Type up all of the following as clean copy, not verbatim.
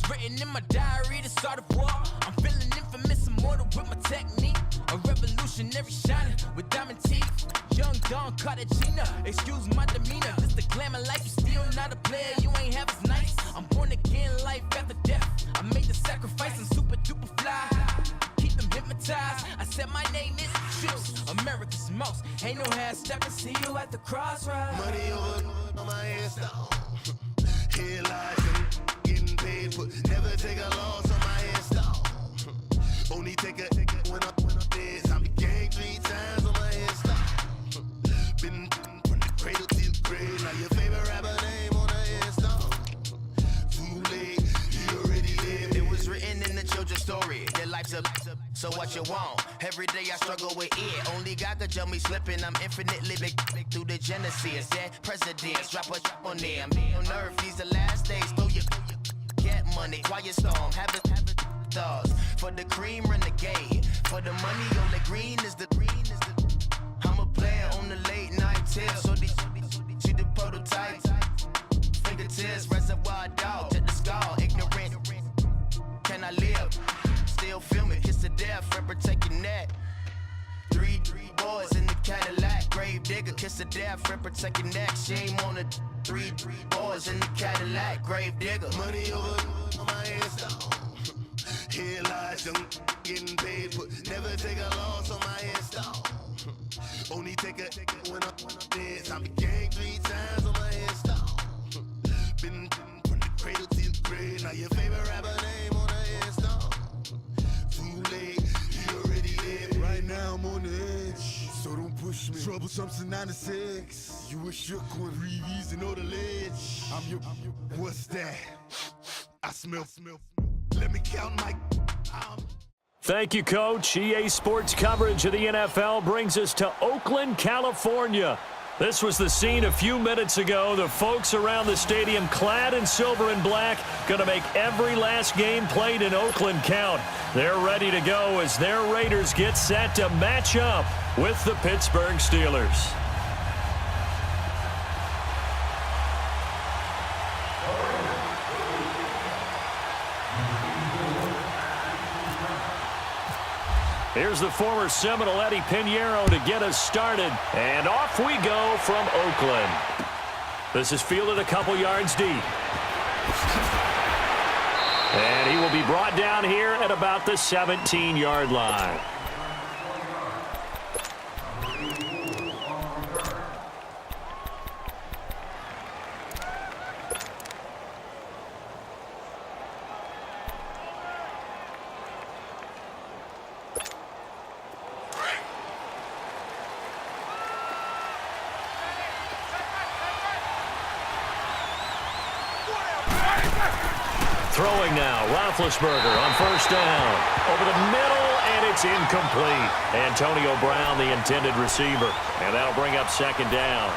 written in my diary, the start of war. I'm feeling infamous, immortal with my technique. A revolutionary shining with diamond teeth. Young Don Cartagena, excuse my demeanor. This the glamour life, you still not a player, you ain't half as nice. I'm born again, life after death. I made the sacrifice, I'm super duper fly. Keep them hypnotized. I said my name is Trips, America's most. Ain't no half stepping, see you at the crossroads. Money over on my install. Headlights and getting paid, but never take a loss on my install. Only take a when I'm dead. I'm the gang 3 times on my install. Been from the cradle to the grave. Now your favorite rapper name on the install. Too late, you already lived. It was written in the children's story. Their life's up, so what you want? Every day I struggle with it. Only God could jump me slipping. I'm infinitely big through the genesis. Dead presidents, drop a on there. Me on earth, these the last days. Throw your get money, quiet storm, have it stars. For the cream, renegade. For the money, only green is the. I'm a player on the late night tips. So these see the prototype. Fingertips, reservoir dog, to the skull. Ignorant, can I live? Still feel me, kiss to death, friend, protect your neck. Three boys in the Cadillac, grave digger, kiss to death, friend, protect your neck. Shame on the three boys in the Cadillac, grave digger. Money over on my install. Headlights, young, getting paid, but never take a loss on my install. Only take a when I'm dead. I'm the gang 3 times on my install. Been from the cradle to the grave. Now your favorite rapper name on the install. Too late, you already lived. Right now I'm on the edge, so don't push me. Troublesome since 96. You a shook one, Reeves and all the ledge. I'm your. What's that? I smell. Let me count my. Thank you, Coach. EA Sports coverage of the NFL brings us to Oakland, California. This was the scene a few minutes ago. The folks around the stadium clad in silver and black going to make every last game played in Oakland count. They're ready to go as their Raiders get set to match up with the Pittsburgh Steelers. Here's the former Seminole Eddie Pinheiro to get us started. And off we go from Oakland. This is fielded a couple yards deep. And he will be brought down here at about the 17-yard line. Throwing now, Roethlisberger on first down. Over the middle, and it's incomplete. Antonio Brown, the intended receiver. And that'll bring up second down.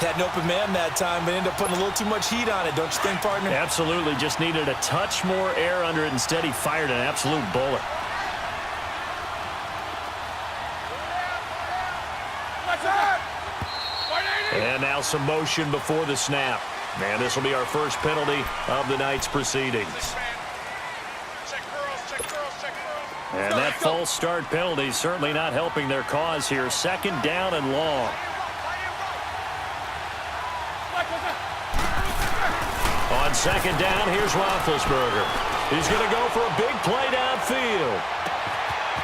Had an open man that time, but ended up putting a little too much heat on it, don't you think, partner? Absolutely. Just needed a touch more air under it. Instead, he fired an absolute bullet. And now some motion before the snap. And this will be our first penalty of the night's proceedings. And that false start penalty certainly not helping their cause here. Second down and long. On second down, here's Roethlisberger. He's going to go for a big play downfield.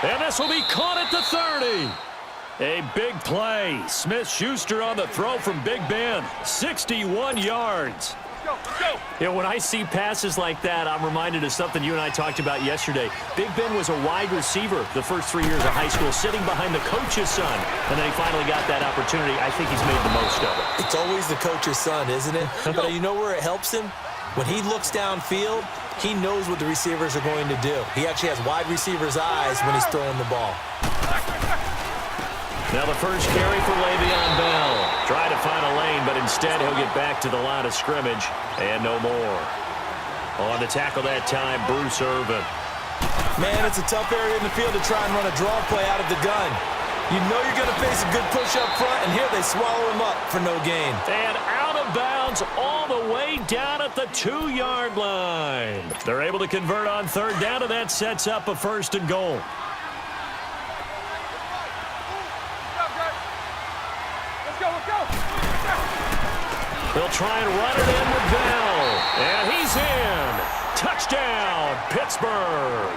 And this will be caught at the 30. A big play. Smith-Schuster on the throw from Big Ben. 61 yards. You know, when I see passes like that, I'm reminded of something you and I talked about yesterday. Big Ben was a wide receiver the first 3 years of high school, sitting behind the coach's son. And then he finally got that opportunity. I think he's made the most of it. It's always the coach's son, isn't it? But you know where it helps him? When he looks downfield, he knows what the receivers are going to do. He actually has wide receivers' eyes when he's throwing the ball. Now the first carry for Le'Veon Bell. Tried to find a lane, but instead he'll get back to the line of scrimmage and no more. On the tackle that time, Bruce Irvin. Man, it's a tough area in the field to try and run a draw play out of the gun. You know you're going to face a good push up front, and here they swallow him up for no gain. And out of bounds all the way down at the 2-yard line. They're able to convert on third down, and that sets up a 1st and goal. They'll try and run it in with Bell. And he's in. Touchdown, Pittsburgh.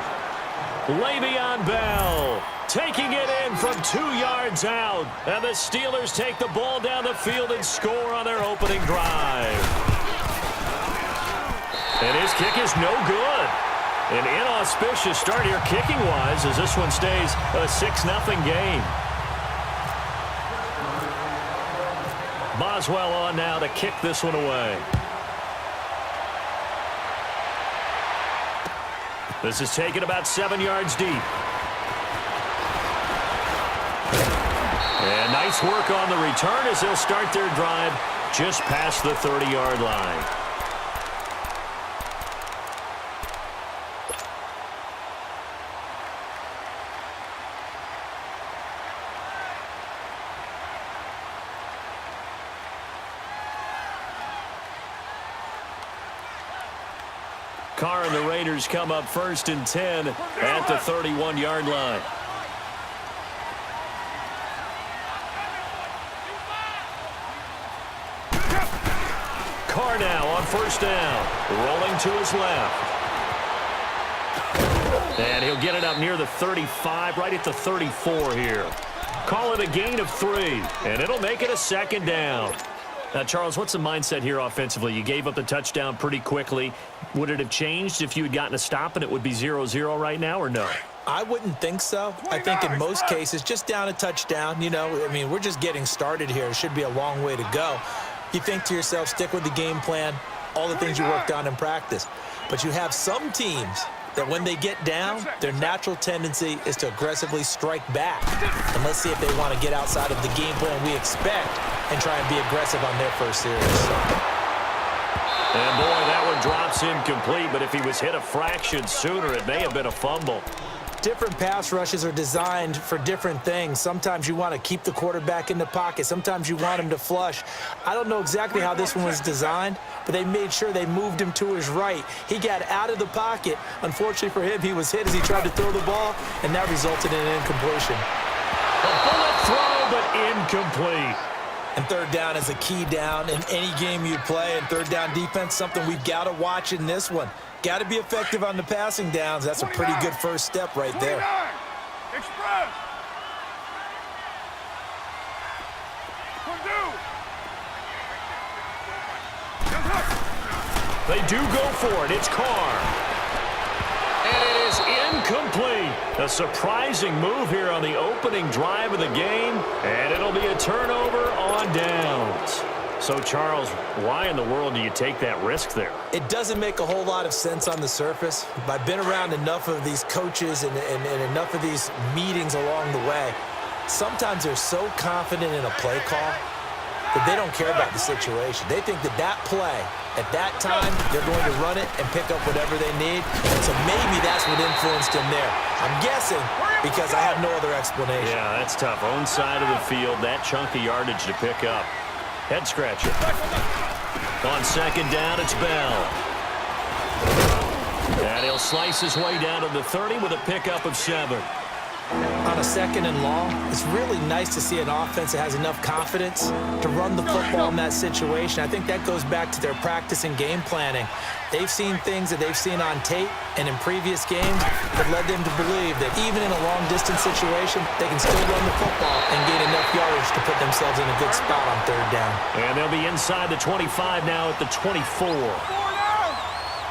Le'Veon Bell taking it in from 2 yards out. And the Steelers take the ball down the field and score on their opening drive. And his kick is no good. An inauspicious start here kicking-wise as this one stays a 6-0 game. Boswell on now to kick this one away. This is taken about 7 yards deep. And nice work on the return as they'll start their drive just past the 30-yard line. Carr and the Raiders come up 1st and 10 at the 31-yard line. Carr now on 1st down, rolling to his left. And he'll get it up near the 35, right at the 34 here. Call it a gain of 3, and it'll make it a 2nd down. Now, Charles, what's the mindset here offensively? You gave up the touchdown pretty quickly. Would it have changed if you had gotten a stop and it would be 0-0 right now, or no? I wouldn't think so. I think in most cases, just down a touchdown, you know, I mean, we're just getting started here. It should be a long way to go. You think to yourself, stick with the game plan, all the things you worked on in practice. But you have some teams that when they get down, their natural tendency is to aggressively strike back. And let's see if they want to get outside of the game plan we expect and try and be aggressive on their first series. And boy, that one drops incomplete, but if he was hit a fraction sooner, it may have been a fumble. Different pass rushes are designed for different things. Sometimes you want to keep the quarterback in the pocket. Sometimes you want him to flush. I don't know exactly how this one was designed, but they made sure they moved him to his right. He got out of the pocket. Unfortunately for him, he was hit as he tried to throw the ball, and that resulted in an incompletion. A bullet throw, but incomplete. And third down is a key down in any game you play. And third down defense, something we've got to watch in this one. Got to be effective on the passing downs. That's a pretty good first step right there. Express. They do go for it. It's Carr. And it is incomplete. A surprising move here on the opening drive of the game. And it'll be a turnover on downs. So, Charles, why in the world do you take that risk there? It doesn't make a whole lot of sense on the surface. I've been around enough of these coaches and enough of these meetings along the way. Sometimes they're so confident in a play call that they don't care about the situation. They think that that play, at that time, they're going to run it and pick up whatever they need. And so maybe that's what influenced him there. I'm guessing because I have no other explanation. Yeah, that's tough. Own side of the field, that chunk of yardage to pick up. Head scratcher. On second down, it's Bell. And he'll slice his way down to the 30 with a pickup of 7. On a second and long, it's really nice to see an offense that has enough confidence to run the football in that situation. I think that goes back to their practice and game planning. They've seen things that they've seen on tape and in previous games that led them to believe that even in a long-distance situation, they can still run the football and gain enough yardage to put themselves in a good spot on third down. And they'll be inside the 25 now at the 24.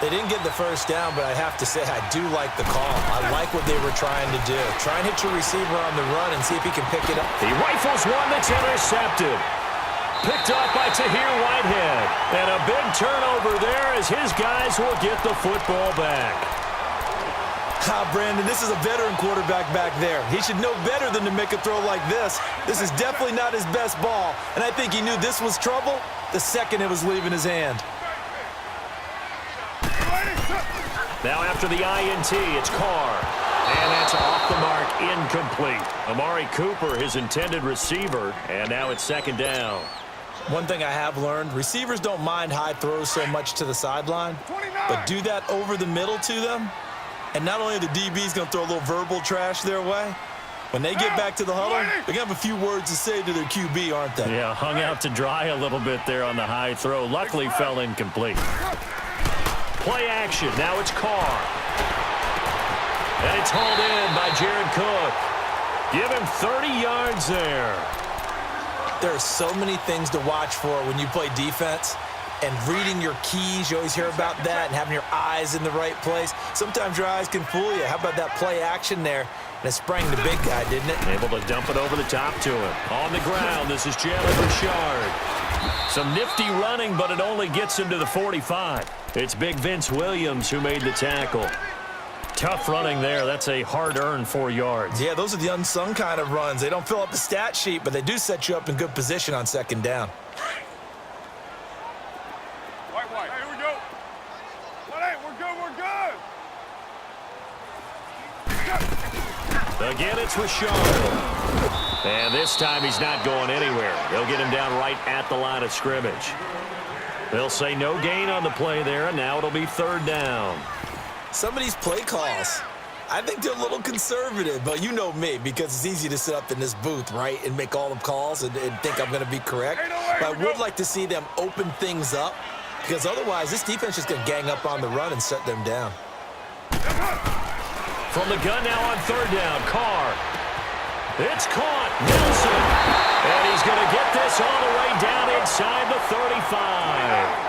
They didn't get the first down, but I have to say I do like the call. I like what they were trying to do. Try and hit your receiver on the run and see if he can pick it up. He rifles one that's intercepted. Picked up by Tahir Whitehead. And a big turnover there as his guys will get the football back. Brandon, this is a veteran quarterback back there. He should know better than to make a throw like this. This is definitely not his best ball. And I think he knew this was trouble the second it was leaving his hand. Now after the INT, it's Carr. And that's off the mark, incomplete. Amari Cooper, his intended receiver, and now it's second down. One thing I have learned, receivers don't mind high throws so much to the sideline, but do that over the middle to them, and not only are the DBs going to throw a little verbal trash their way, when they get back to the huddle, they're going to have a few words to say to their QB, aren't they? Yeah, hung out to dry a little bit there on the high throw. Luckily fell incomplete. Play action. Now it's Carr. And it's hauled in by Jared Cook. Give him 30 yards there. There are so many things to watch for when you play defense. And reading your keys, you always hear about that, and having your eyes in the right place. Sometimes your eyes can fool you. How about that play action there? And it sprang the big guy, didn't it? Able to dump it over the top to him. On the ground, this is Jalen Richard. Some nifty running, but it only gets him to the 45. It's big Vince Williams who made the tackle. Tough running there. That's a hard-earned 4 yards. Yeah, those are the unsung kind of runs. They don't fill up the stat sheet, but they do set you up in good position on second down. White. Hey, here we go. Hey, we're good. Again, it's Richard. And this time he's not going anywhere. They'll get him down right at the line of scrimmage. They'll say no gain on the play there, and now it'll be third down. Some of these play calls, I think they're a little conservative, but you know me, because it's easy to sit up in this booth, right, and make all the calls and think I'm going to be correct. But I would like to see them open things up, because otherwise this defense is going to gang up on the run and shut them down. From the gun now on third down, Carr. It's caught, Nelson. And he's going to get this all the way down inside the 35.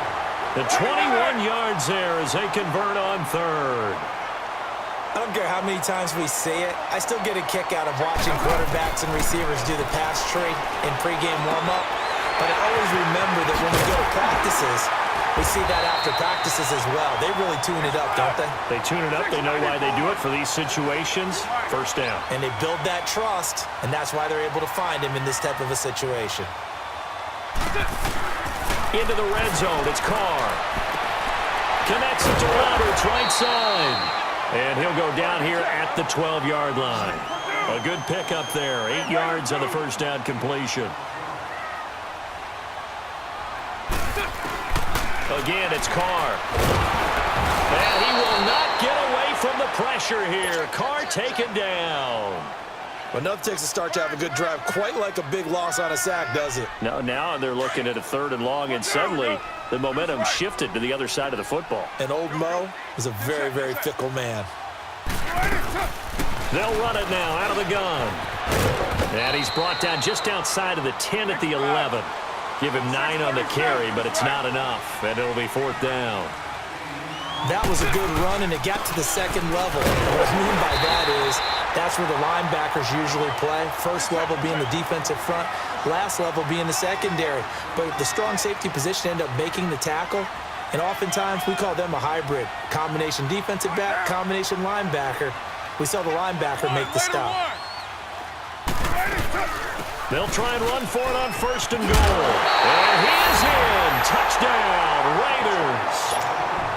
The 21 yards there as they convert on third. I don't care how many times we see it. I still get a kick out of watching quarterbacks and receivers do the pass tree in pregame warm-up. But I always remember that when we go to practices, we see that after practices as well. They really tune it up, don't they? They tune it up. They know why they do it for these situations. First down. And they build that trust, and that's why they're able to find him in this type of a situation. Into the red zone. It's Carr. Connects it to Roberts, right side. And he'll go down here at the 12-yard line. A good pickup there. 8 yards on the first down completion. Again, it's Carr. And he will not get away from the pressure here. Carr taken down. But nothing takes a start to have a good drive quite like a big loss on a sack, does it? No, now they're looking at a third and long, and suddenly the momentum shifted to the other side of the football. And old Mo is a very, very fickle man. They'll run it now out of the gun. And he's brought down just outside of the 10 at the 11. Give him 9 on the carry, but it's not enough, and it'll be fourth down. That was a good run, and it got to the second level. What I mean by that is that's where the linebackers usually play. First level being the defensive front, last level being the secondary. But the strong safety position ended up making the tackle, and oftentimes we call them a hybrid. Combination defensive back, combination linebacker. We saw the linebacker make the stop. They'll try and run for it on first and goal. And he is in. Touchdown, Raiders.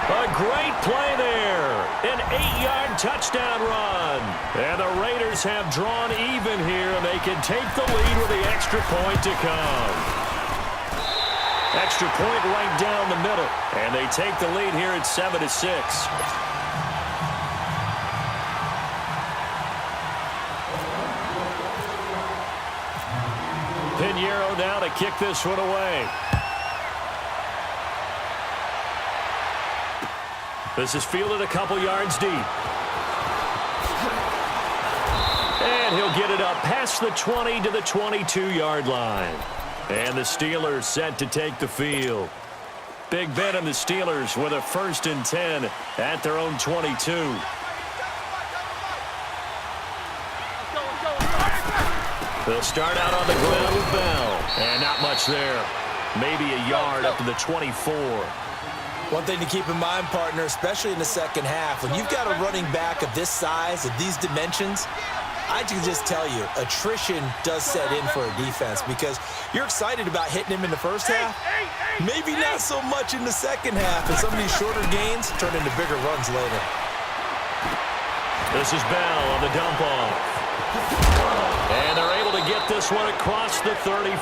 A great play there. An 8-yard touchdown run. And the Raiders have drawn even here, and they can take the lead with the extra point to come. Extra point right down the middle. And they take the lead here at 7-6. Pinheiro now to kick this one away. This is fielded a couple yards deep. And he'll get it up past the 20 to the 22-yard line. And the Steelers set to take the field. Big Ben and the Steelers with a 1st and 10 at their own 22. They'll start out on the ground with Bell. And not much there. Maybe a yard up to the 24. One thing to keep in mind, partner, especially in the second half, when you've got a running back of this size, of these dimensions, I can just tell you, attrition does set in for a defense because you're excited about hitting him in the first half, maybe not so much in the second half, and some of these shorter gains turn into bigger runs later. This is Bell on the dump off. And they're able to get this one across the 35.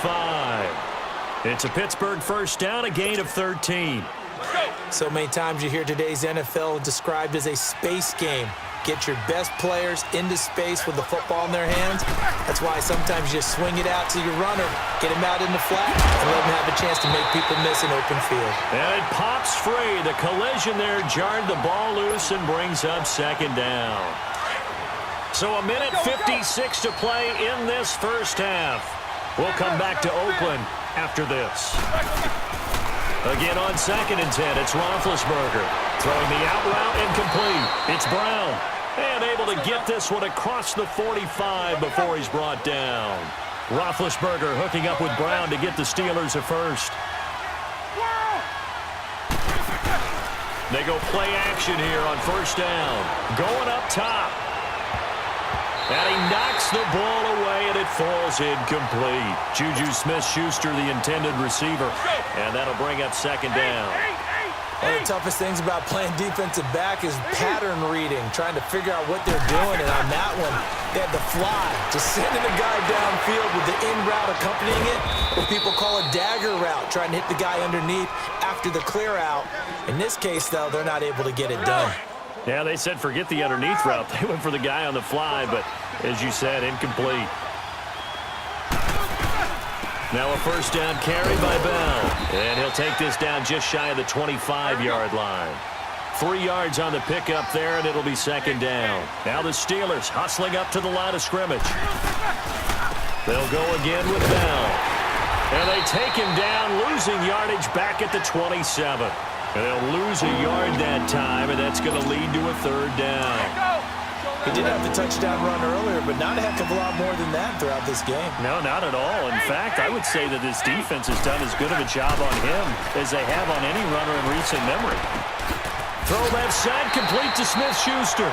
It's a Pittsburgh first down, a gain of 13. So many times you hear today's NFL described as a space game. Get your best players into space with the football in their hands. That's why sometimes you swing it out to your runner, get him out in the flat, and let him have a chance to make people miss an open field. And it pops free. The collision there jarred the ball loose and brings up second down. So a minute 56 to play in this first half. We'll come back to Oakland after this. Again on 2nd and 10, it's Roethlisberger. Throwing the out route incomplete. It's Brown. And able to get this one across the 45 before he's brought down. Roethlisberger hooking up with Brown to get the Steelers a first. They go play action here on first down. Going up top. And he knocks the ball away, and it falls incomplete. Juju Smith-Schuster, the intended receiver. And that'll bring up second down. One of the toughest things about playing defensive back is pattern reading, trying to figure out what they're doing. And on that one, they had the fly, just sending a guy downfield with the in route accompanying it, what people call a dagger route, trying to hit the guy underneath after the clear out. In this case, though, they're not able to get it done. Yeah, they said forget the underneath route. They went for the guy on the fly, but as you said, incomplete. Now a first down carry by Bell. And he'll take this down just shy of the 25-yard line. 3 yards on the pickup there, and it'll be second down. Now the Steelers hustling up to the line of scrimmage. They'll go again with Bell. And they take him down, losing yardage back at the 27. And they'll lose a yard that time, and that's going to lead to a third down. He did have the touchdown run earlier, but not a heck of a lot more than that throughout this game. No, not at all. In fact, I would say that this defense has done as good of a job on him as they have on any runner in recent memory. Throw left side, complete to Smith-Schuster.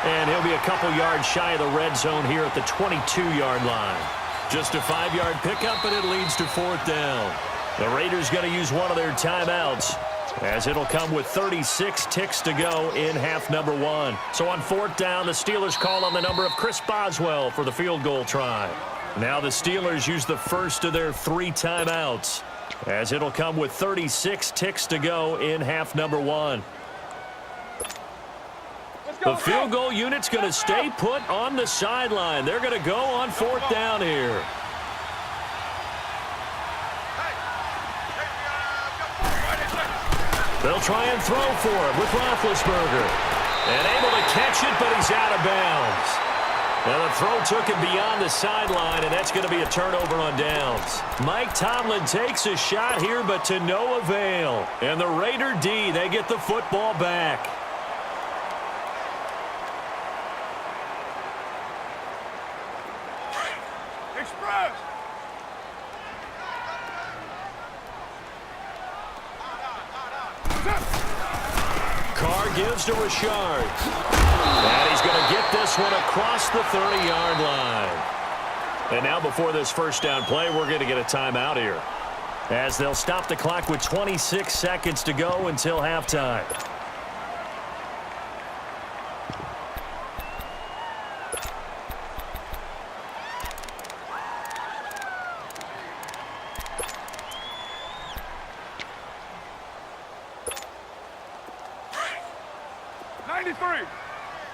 And he'll be a couple yards shy of the red zone here at the 22-yard line. Just a 5-yard pickup, and it leads to fourth down. The Raiders going to use one of their timeouts, as it'll come with 36 ticks to go in half number 1. So on fourth down, the Steelers call on the number of Chris Boswell for the field goal try. Now the Steelers use the first of their 3 timeouts, as it'll come with 36 ticks to go in half number 1. The field goal unit's going to stay put on the sideline. They're going to go on fourth down here. They'll try and throw for him with Roethlisberger. And able to catch it, but he's out of bounds. Now the throw took him beyond the sideline, and that's going to be a turnover on downs. Mike Tomlin takes a shot here, but to no avail. And the Raider D, they get the football back. Express! Carr gives to Richard. And he's going to get this one across the 30-yard line. And now before this first down play, we're going to get a timeout here, as they'll stop the clock with 26 seconds to go until halftime.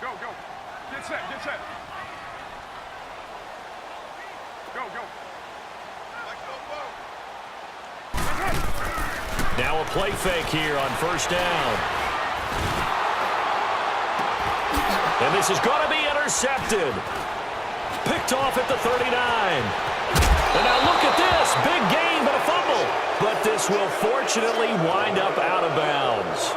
Go, go. Get set, get set. Go, go. Now a play fake here on first down. And this is going to be intercepted. Picked off at the 39. And now look at this. Big gain, but a fumble. But this will fortunately wind up out of bounds.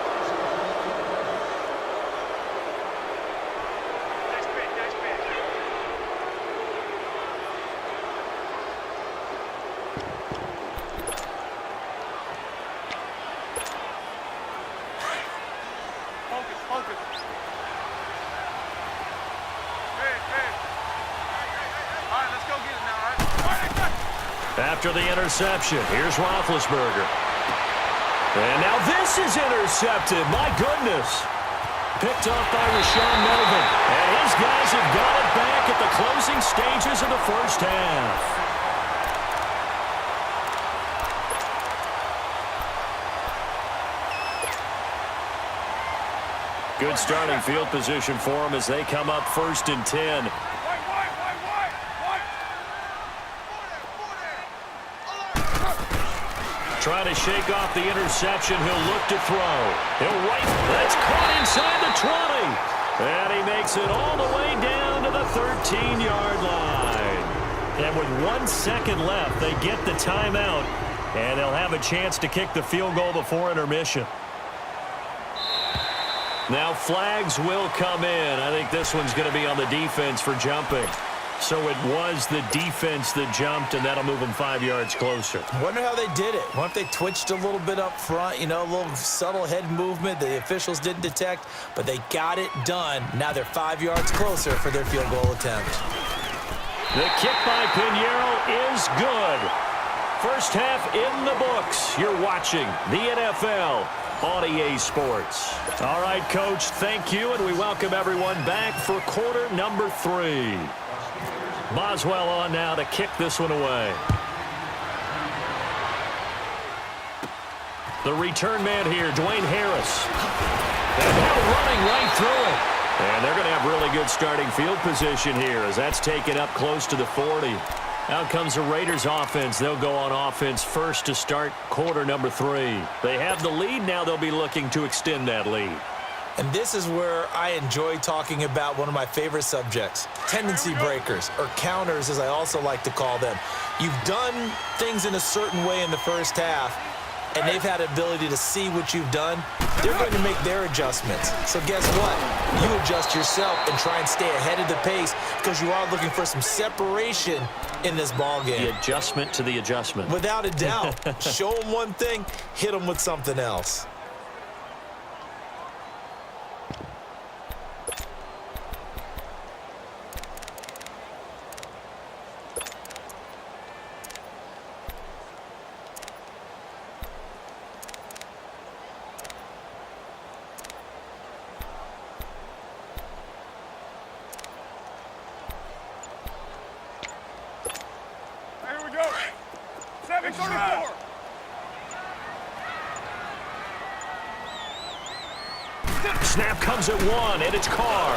After the interception, here's Roethlisberger. And now this is intercepted. My goodness. Picked off by Rashawn Melvin. And his guys have got it back at the closing stages of the first half. Good starting field position for them as they come up 1st and 10. Trying to shake off the interception. He'll look to throw. He'll right. That's caught inside the 20. And he makes it all the way down to the 13-yard line. And with 1 second left, they get the timeout. And they'll have a chance to kick the field goal before intermission. Now flags will come in. I think this one's going to be on the defense for jumping. So it was the defense that jumped, and that'll move them 5 yards closer. I wonder how they did it. What if they twitched a little bit up front, you know, a little subtle head movement the officials didn't detect, but they got it done. Now they're 5 yards closer for their field goal attempt. The kick by Pinheiro is good. First half in the books. You're watching the NFL on EA Sports. All right, Coach, thank you, and we welcome everyone back for quarter number 3. Boswell on now to kick this one away. The return man here, Dwayne Harris. And they're running right through it. And they're going to have really good starting field position here as that's taken up close to the 40. Out comes the Raiders offense. They'll go on offense first to start quarter number 3. They have the lead. Now they'll be looking to extend that lead. And this is where I enjoy talking about one of my favorite subjects, tendency breakers, or counters as I also like to call them. You've done things in a certain way in the first half, and they've had the ability to see what you've done. They're going to make their adjustments. So guess what? You adjust yourself and try and stay ahead of the pace because you are looking for some separation in this ball game. The adjustment to the adjustment. Without a doubt. Show them one thing, hit them with something else. Snap comes at 1, and it's Carr.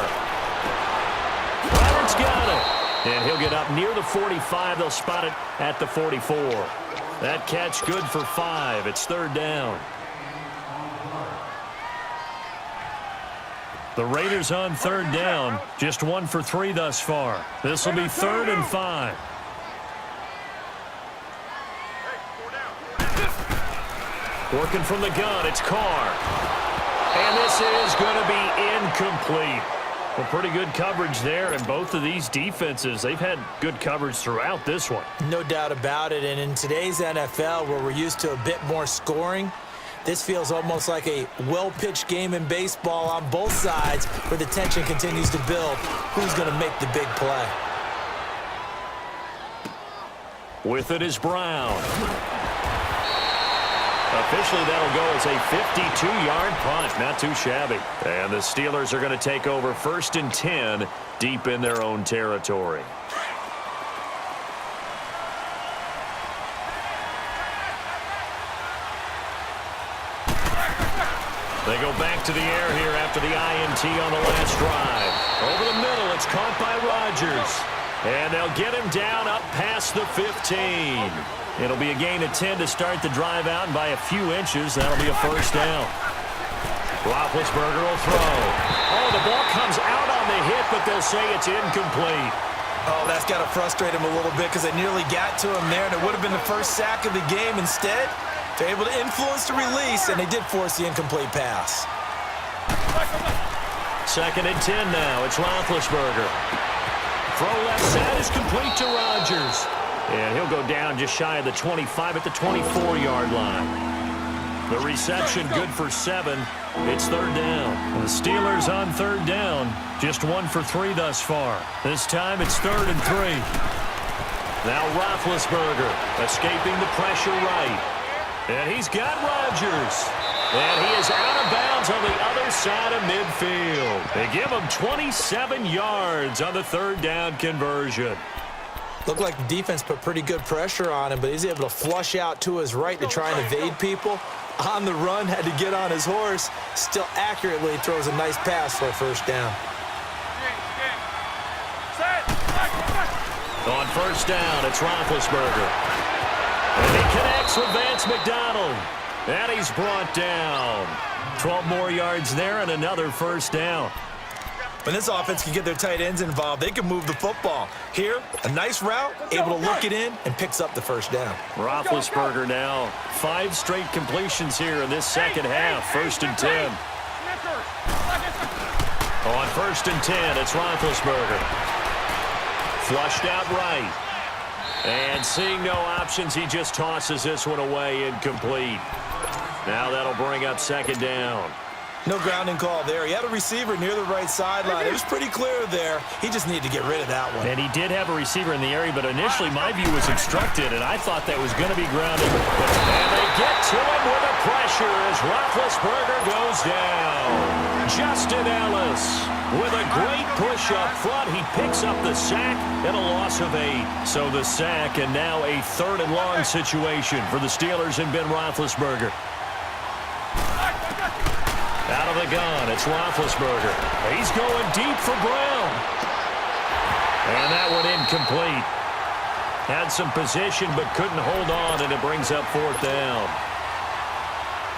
Byron's got it. And he'll get up near the 45. They'll spot it at the 44. That catch good for 5. It's 3rd down. The Raiders on 3rd down. Just 1 for 3 thus far. This will be 3rd and 5. Working from the gun, it's Carr. And this is going to be incomplete. Well, pretty good coverage there, and both of these defenses, they've had good coverage throughout this one. No doubt about it, and in today's NFL, where we're used to a bit more scoring, this feels almost like a well-pitched game in baseball on both sides where the tension continues to build. Who's going to make the big play? With it is Brown. Officially, that'll go as a 52-yard punt. Not too shabby. And the Steelers are going to take over 1st and 10 deep in their own territory. They go back to the air here after the INT on the last drive. Over the middle, it's caught by Rodgers. And they'll get him down up past the 15. It'll be a gain of 10 to start the drive out, and by a few inches, that'll be a 1st down. Roethlisberger will throw. Oh, the ball comes out on the hit, but they'll say it's incomplete. Oh, that's got to frustrate him a little bit because they nearly got to him there, and it would have been the first sack of the game. Instead, they're able to influence the release, and they did force the incomplete pass. 2nd and 10 now. It's Roethlisberger. Throw left side is complete to Rodgers. And he'll go down just shy of the 25 at the 24-yard line. The reception good for 7. It's 3rd down. The Steelers on 3rd down. Just 1 for 3 thus far. This time it's 3rd and 3. Now Roethlisberger escaping the pressure right. And he's got Rodgers. And he is out of bounds on the other side of midfield. They give him 27 yards on the 3rd down conversion. Looked like the defense put pretty good pressure on him, but he's able to flush out to his right to try and evade people. On the run, had to get on his horse. Still accurately throws a nice pass for a first down. On first down, it's Roethlisberger. And he connects with Vance McDonald. And he's brought down. 12 more yards there and another first down. When this offense can get their tight ends involved, they can move the football. Here, a nice route, able to look it in, and picks up the first down. Roethlisberger now. 5 straight completions here in this second half. First and 10. On first and 10, it's Roethlisberger. Flushed out right. And seeing no options, he just tosses this one away, incomplete. Now that'll bring up second down. No grounding call there. He had a receiver near the right sideline. It was pretty clear there. He just needed to get rid of that one. And he did have a receiver in the area, but initially my view was obstructed, and I thought that was going to be grounded. And they get to him with the pressure as Roethlisberger goes down. Justin Ellis with a great push up front. He picks up the sack and a loss of 8. So the sack and now a 3rd and long situation for the Steelers and Ben Roethlisberger. Out of the gun, it's Roethlisberger. He's going deep for Brown. And that one incomplete. Had some position but couldn't hold on, and it brings up 4th down.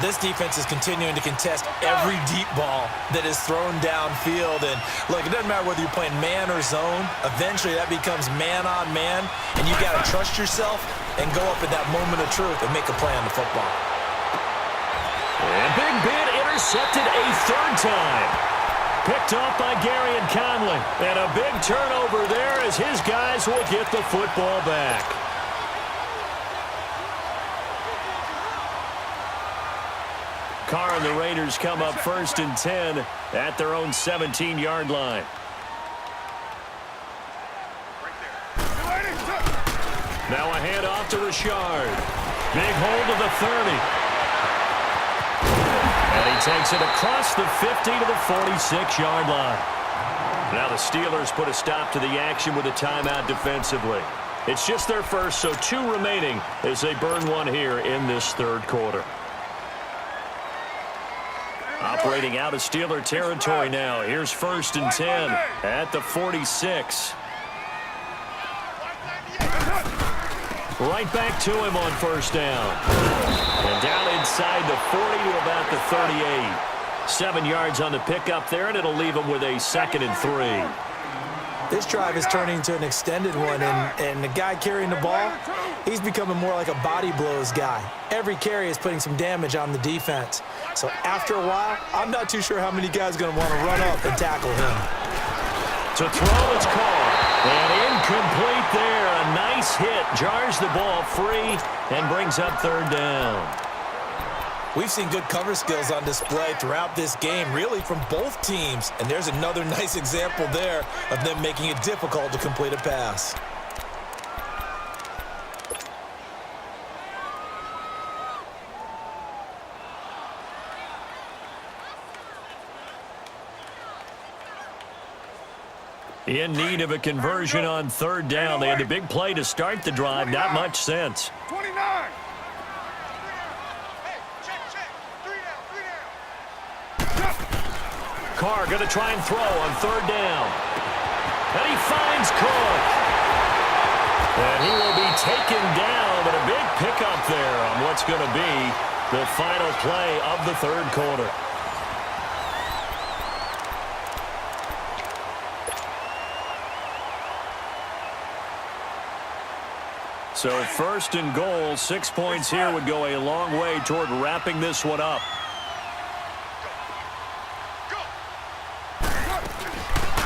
This defense is continuing to contest every deep ball that is thrown downfield. And look, it doesn't matter whether you're playing man or zone. Eventually that becomes man on man, and you got to trust yourself and go up in that moment of truth and make a play on the football. And Big Ben intercepted a 3rd time. Picked off by Gary and Conley. And a big turnover there as his guys will get the football back. Carr and the Raiders come up first and 10 at their own 17-yard line. Now a handoff to Richard. Big hold of the 30. And he takes it across the 50 to the 46-yard line. Now the Steelers put a stop to the action with a timeout defensively. It's just their first, so 2 remaining as they burn one here in this 3rd quarter. Operating out of Steeler territory now. Here's first and 10 at the 46. Right back to him on first down. And down inside the 40 to about the 38. 7 yards on the pickup there, and it'll leave him with a 2nd and 3. This drive is turning into an extended one, and the guy carrying the ball, he's becoming more like a body blows guy. Every carry is putting some damage on the defense. So after a while, I'm not too sure how many guys are going to want to run up and tackle him. To throw, it's caught. And incomplete there. A nice hit. Jars the ball free and brings up 3rd down. We've seen good cover skills on display throughout this game, really from both teams. And there's another nice example there of them making it difficult to complete a pass. In need of a conversion on 3rd down. They had the big play to start the drive. Not much sense. 29. Carr going to try and throw on 3rd down. And he finds Cook. And he will be taken down, but a big pickup there on what's going to be the final play of the 3rd quarter. So 1st and goal, 6 points here would go a long way toward wrapping this one up.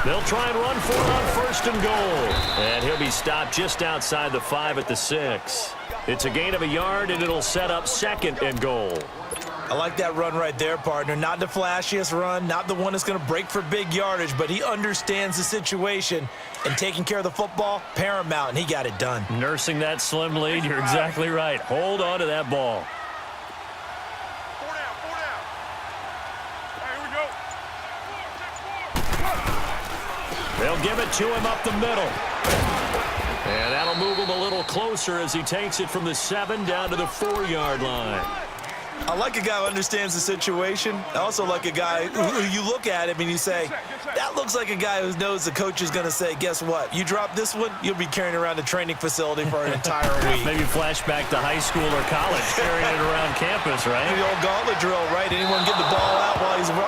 They'll try and run for it on 1st and goal. And he'll be stopped just outside the 5 at the 6. It's a gain of a yard, and it'll set up 2nd and goal. I like that run right there, partner. Not the flashiest run, not the one that's going to break for big yardage, but he understands the situation, and taking care of the football, paramount, and he got it done. Nursing that slim lead, you're exactly right. Hold on to that ball. 4 down, 4 down. All right, here we go. They'll give it to him up the middle. And that'll move him a little closer as he takes it from the 7 down to the 4-yard line. I like a guy who understands the situation. I also like a guy who you look at him and you say, that looks like a guy who knows the coach is going to say, guess what? You drop this one, you'll be carrying around the training facility for an entire week. Maybe flashback to high school or college, carrying it around campus, right? The old gauntlet drill, right? Anyone get the ball out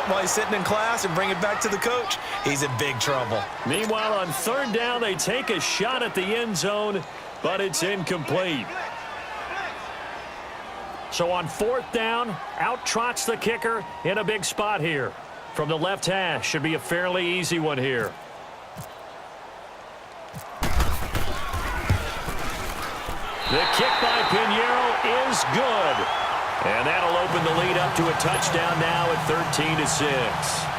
while he's sitting in class and bring it back to the coach? He's in big trouble. Meanwhile, on third down, they take a shot at the end zone, but it's incomplete. So on fourth down, out trots the kicker in a big spot here. From the left hash, should be a fairly easy one here. The kick by Pinheiro is good. And that'll open the lead up to a touchdown now at 13-6.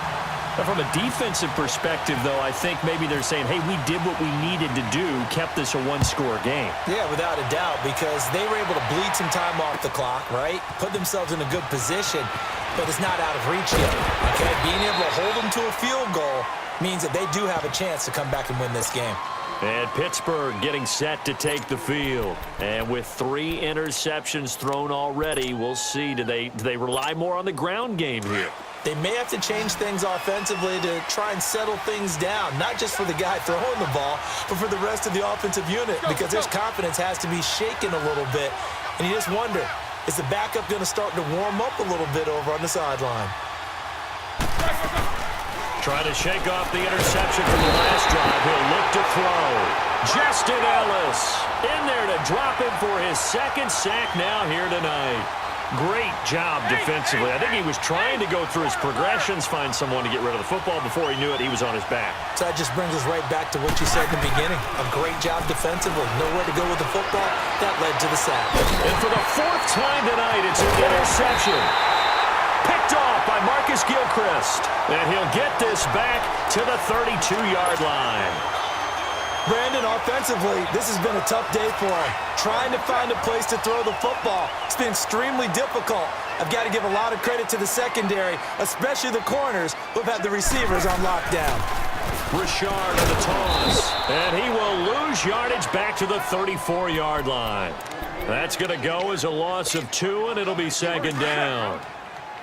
Now from a defensive perspective, though, I think maybe they're saying, hey, we did what we needed to do, kept this a one-score game. Yeah, without a doubt, because they were able to bleed some time off the clock, right? Put themselves in a good position, but it's not out of reach yet, okay? Being able to hold them to a field goal means that they do have a chance to come back and win this game. And Pittsburgh getting set to take the field. And with 3 interceptions thrown already, we'll see. Do they rely more on the ground game here? They may have to change things offensively to try and settle things down, not just for the guy throwing the ball, but for the rest of the offensive unit, because his confidence has to be shaken a little bit. And you just wonder, is the backup going to start to warm up a little bit over on the sideline? Trying to shake off the interception from the last drive. He'll look to throw. Justin Ellis in there to drop him for his second sack now here tonight. Great job defensively. I think he was trying to go through his progressions, find someone to get rid of the football. Before he knew it, he was on his back. So that just brings us right back to what you said in the beginning. A great job defensively. Nowhere to go with the football. That led to the sack. And for the 4th time tonight, it's an interception. Picked off by Marcus Gilchrist. And he'll get this back to the 32-yard line. Brandon, offensively, this has been a tough day for him. Trying to find a place to throw the football. It's been extremely difficult. I've got to give a lot of credit to the secondary, especially the corners who've had the receivers on lockdown. Richard on the toss. And he will lose yardage back to the 34-yard line. That's going to go as a loss of 2, and it'll be second down.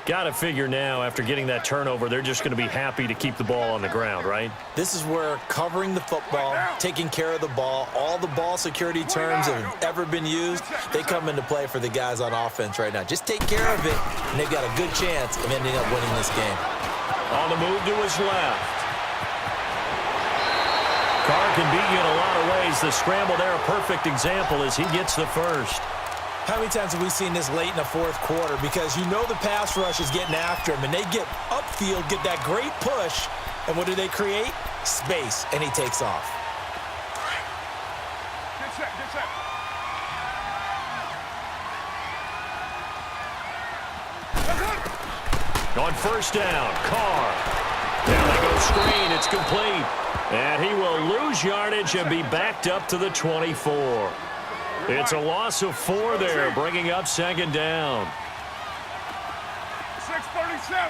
Got to figure now, after getting that turnover, they're just going to be happy to keep the ball on the ground, right? This is where covering the football, taking care of the ball, all the ball security terms that have ever been used, they come into play for the guys on offense right now. Just take care of it, and they've got a good chance of ending up winning this game. On the move to his left. Carr can beat you in a lot of ways. The scramble there, a perfect example as he gets the first. How many times have we seen this late in the fourth quarter? Because you know the pass rush is getting after him, and they get upfield, get that great push, and what do they create? Space, and he takes off. Get set, get set. On first down, Carr. Now they go screen, it's complete. And he will lose yardage and be backed up to the 24. It's a loss of 4 there, bringing up second down. 6:37.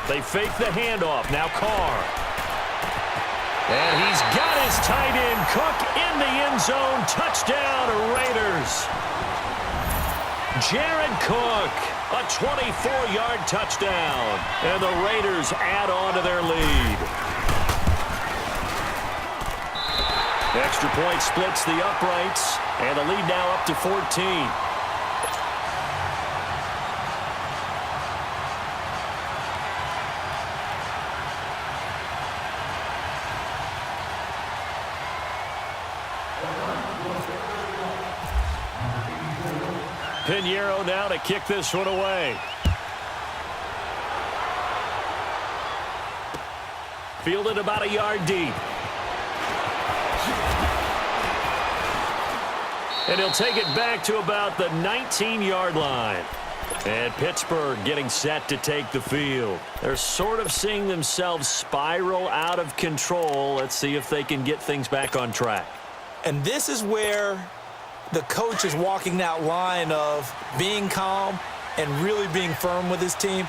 They fake the handoff. Now Carr. And he's got his tight end, Cook, in the end zone. Touchdown, Raiders. Jared Cook, a 24-yard touchdown. And the Raiders add on to their lead. Extra point splits the uprights, and the lead now up to 14. Pinheiro now to kick this one away. Fielded about a yard deep. And he'll take it back to about the 19-yard line. And Pittsburgh getting set to take the field. They're sort of seeing themselves spiral out of control. Let's see if they can get things back on track. And this is where the coach is walking that line of being calm and really being firm with his team.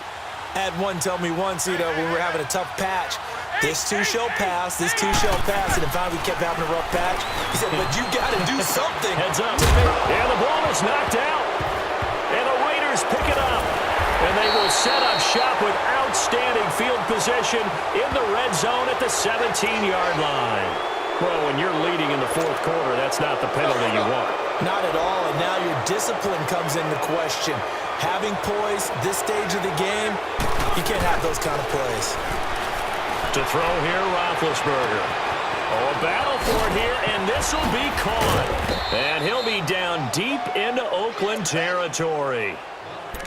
I had one tell me once, when we were having a tough patch, This too shall pass. This too shall pass. And then finally we kept having a rough patch. He said, but you got to do something. Heads up. And the ball is knocked out. And the Raiders pick it up. And they will set up shop with outstanding field position in the red zone at the 17-yard line. Well, when you're leading in the fourth quarter, that's not the penalty you want. Not at all, and now your discipline comes into question. Having poise this stage of the game, you can't have those kind of plays. To throw here, Roethlisberger. Oh, a battle for it here, and this will be caught. And he'll be down deep into Oakland territory.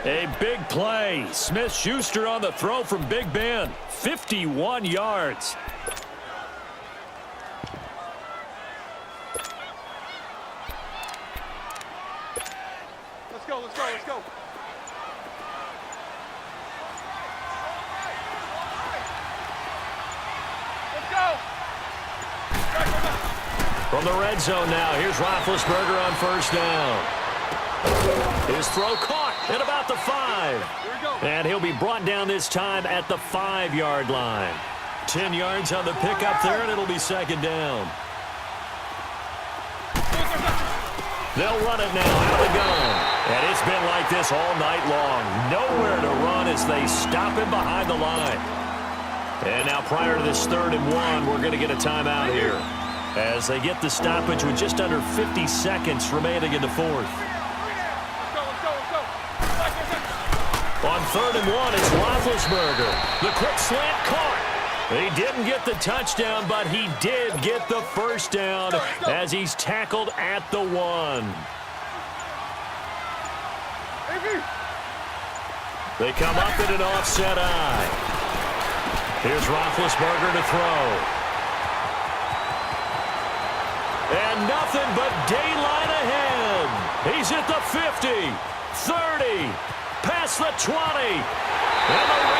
A big play. Smith-Schuster on the throw from Big Ben. 51 yards. Let's go, let's go, let's go. Let's go. From the red zone now, here's Roethlisberger on first down. His throw caught at about the 5. Here we go. And he'll be brought down this time at the 5-yard line. 10 yards on the pickup there, and it'll be second down. They'll run it now out of the gun. And it's been like this all night long. Nowhere to run as they stop him behind the line. And now prior to this 3rd and 1, we're going to get a timeout here as they get the stoppage with just under 50 seconds remaining in the fourth. On 3rd and 1, it's Roethlisberger. The quick slant caught. He didn't get the touchdown, but he did get the first down as he's tackled at the 1. They come up in an offset eye. Here's Roethlisberger to throw. And nothing but daylight ahead. He's at the 50, 30, past the 20. And the